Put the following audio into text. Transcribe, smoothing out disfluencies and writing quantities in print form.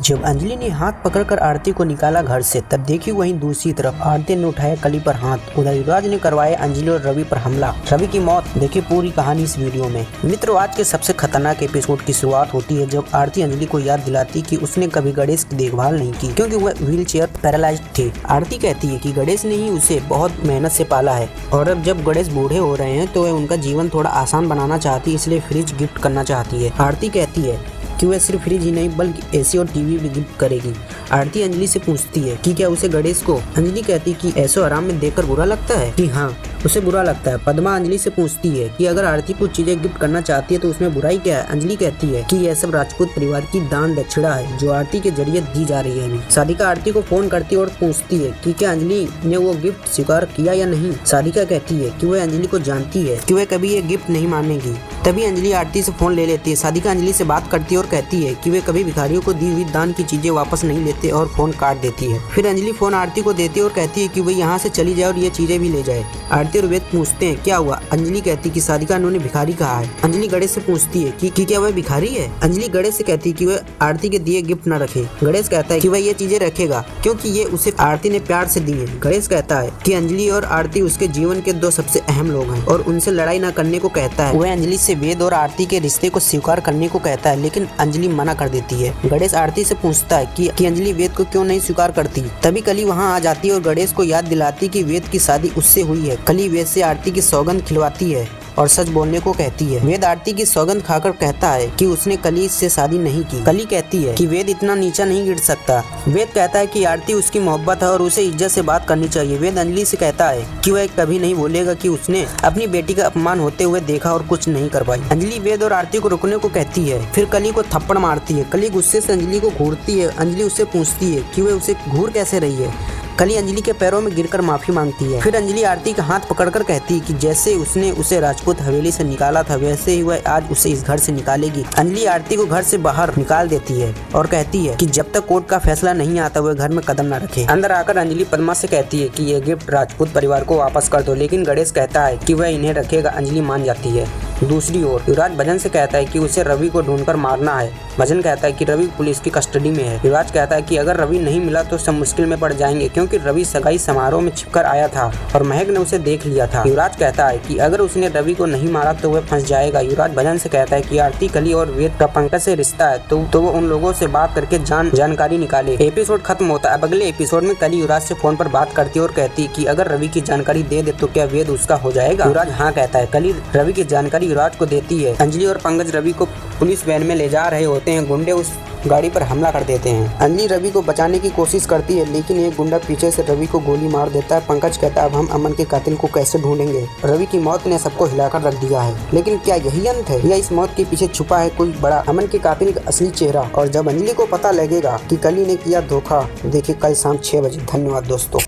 जब अंजलि ने हाथ पकड़कर आरती को निकाला घर से, तब देखी वहीं दूसरी तरफ आरती ने उठाया कली पर हाथ। उधर युवराज ने करवाया अंजलि और रवि पर हमला, रवि की मौत। देखिए पूरी कहानी इस वीडियो में। मित्रों, आज के सबसे खतरनाक एपिसोड की शुरुआत होती है जब आरती अंजलि को याद दिलाती कि उसने कभी गणेश की देखभाल नहीं की, क्योंकि वह व्हील चेयर पैरालाइज्ड थे। आरती कहती है कि गणेश ने ही उसे बहुत मेहनत से पाला है और अब जब गणेश बूढ़े हो रहे हैं तो वह उनका जीवन थोड़ा आसान बनाना चाहती है, इसलिए फ्रिज गिफ्ट करना चाहती है। आरती कहती है कि वह सिर्फ फ्रिज ही नहीं बल्कि एसी और टीवी भी गिफ्ट करेगी। आरती अंजलि से पूछती है कि क्या उसे गणेश को। अंजलि कहती कि ऐसो आराम में देखकर बुरा लगता है कि हाँ, उसे बुरा लगता है। पद्मा अंजलि से पूछती है कि अगर आरती कुछ चीजें गिफ्ट करना चाहती है तो उसमें बुराई क्या है। अंजलि कहती है कि यह सब राजपूत परिवार की दान दक्षिणा है जो आरती के जरिए दी जा रही है अभी। साधिका आरती को फोन करती है और पूछती है कि क्या अंजलि ने वो गिफ्ट स्वीकार किया या नहीं। साधिका कहती है कि वह अंजलि को जानती है कि वह कभी ये गिफ्ट नहीं मानेगी। तभी अंजलि आरती से फोन ले लेती है। साधिका अंजलि से बात करती है और कहती है कि वे कभी भिखारियों को दी हुई दान की चीजें वापस नहीं लेते और फोन काट देती है। फिर अंजलि फोन आरती को देती है और कहती है कि वह यहाँ से चली जाए और ये चीजें भी ले जाए। आरती और वेद पूछते हैं क्या हुआ। अंजलि कहती कि साधिका ने भिखारी कहा है। अंजलि गणेश से पूछती है कि क्या वह भिखारी है। अंजलि गणेश से कहती है कि वह आरती के दिए गिफ्ट न रखे। गणेश कहता है कि वह ये चीजें रखेगा क्योंकि ये उसे आरती ने प्यार से दी है। गणेश कहता है कि अंजलि और आरती उसके जीवन के दो सबसे अहम लोग हैं और उनसे लड़ाई न करने को कहता है। वह अंजलि से वेद और आरती के रिश्ते को स्वीकार करने को कहता है, लेकिन अंजलि मना कर देती है। गणेश आरती से पूछता है कि अंजलि वेद को क्यों नहीं स्वीकार करती। तभी कली वहाँ आ जाती है और गणेश को याद दिलाती कि वेद की शादी उससे हुई है। कली वेद से आरती की सौगंध खिलवाती है और सच बोलने को कहती है। वेद आरती की सौगंध खाकर कहता है कि उसने कली से शादी नहीं की। कली कहती है कि वेद इतना नीचा नहीं गिर सकता। वेद कहता है कि आरती उसकी मोहब्बत है और उसे इज्जत से बात करनी चाहिए। वेद अंजलि से कहता है कि वह कभी नहीं बोलेगा कि उसने अपनी बेटी का अपमान होते हुए देखा और कुछ नहीं कर पाई। अंजलि वेद और आरती को रुकने को कहती है, फिर कली को थप्पड़ मारती है। कली गुस्से से अंजलि को घूरती है। अंजलि उससे पूछती है कि वह उसे घूर कैसे रही है। कली अंजलि के पैरों में गिरकर माफी मांगती है। फिर अंजलि आरती का हाथ पकड़कर कहती है कि जैसे उसने उसे राजपूत हवेली से निकाला था वैसे ही वह आज उसे इस घर से निकालेगी। अंजलि आरती को घर से बाहर निकाल देती है और कहती है कि जब तक कोर्ट का फैसला नहीं आता वह घर में कदम न रखे। अंदर आकर अंजलि पद्मा से कहती है कि यह गिफ्ट राजपूत परिवार को वापस कर दो, लेकिन गणेश कहता है कि वह इन्हें रखेगा। अंजलि मान जाती है। दूसरी ओर युवराज भजन से कहता है कि उसे रवि को ढूंढकर मारना है। भजन कहता है कि रवि पुलिस की कस्टडी में है। युवराज कहता है कि अगर रवि नहीं मिला तो सब मुश्किल में पड़ जाएंगे, क्योंकि रवि सगाई समारोह में छिपकर आया था और महक ने उसे देख लिया था। युवराज कहता है कि अगर उसने रवि को नहीं मारा तो वह फंस जाएगा। युवराज भजन से कहता है कि आरती, कली और वेद का पंकज से रिश्ता है तो वो उन लोगों से बात करके जानकारी निकाले। एपिसोड खत्म होता है। अब अगले एपिसोड में कली युवराज से फोन पर बात करती है और कहती है कि अगर रवि की जानकारी दे दे तो क्या वेद उसका हो जाएगा। युवराज हाँ कहता है। कली रवि की जानकारी युवराज को देती है। अंजलि और पंकज रवि को पुलिस वैन में ले जा रहे होते हैं। गुंडे उस गाड़ी पर हमला कर देते हैं। अंजलि रवि को बचाने की कोशिश करती है, लेकिन एक गुंडा पीछे से रवि को गोली मार देता है। पंकज कहता है अब हम अमन के कातिल को कैसे ढूंढेंगे। रवि की मौत ने सबको हिलाकर रख दिया है, लेकिन क्या यही अंत है या इस मौत के पीछे छुपा है कोई बड़ा अमन के कातिल का असली चेहरा। और जब अंजलि को पता लगेगा कि कली ने किया धोखा, देखिए कल शाम 6 बजे। धन्यवाद दोस्तों।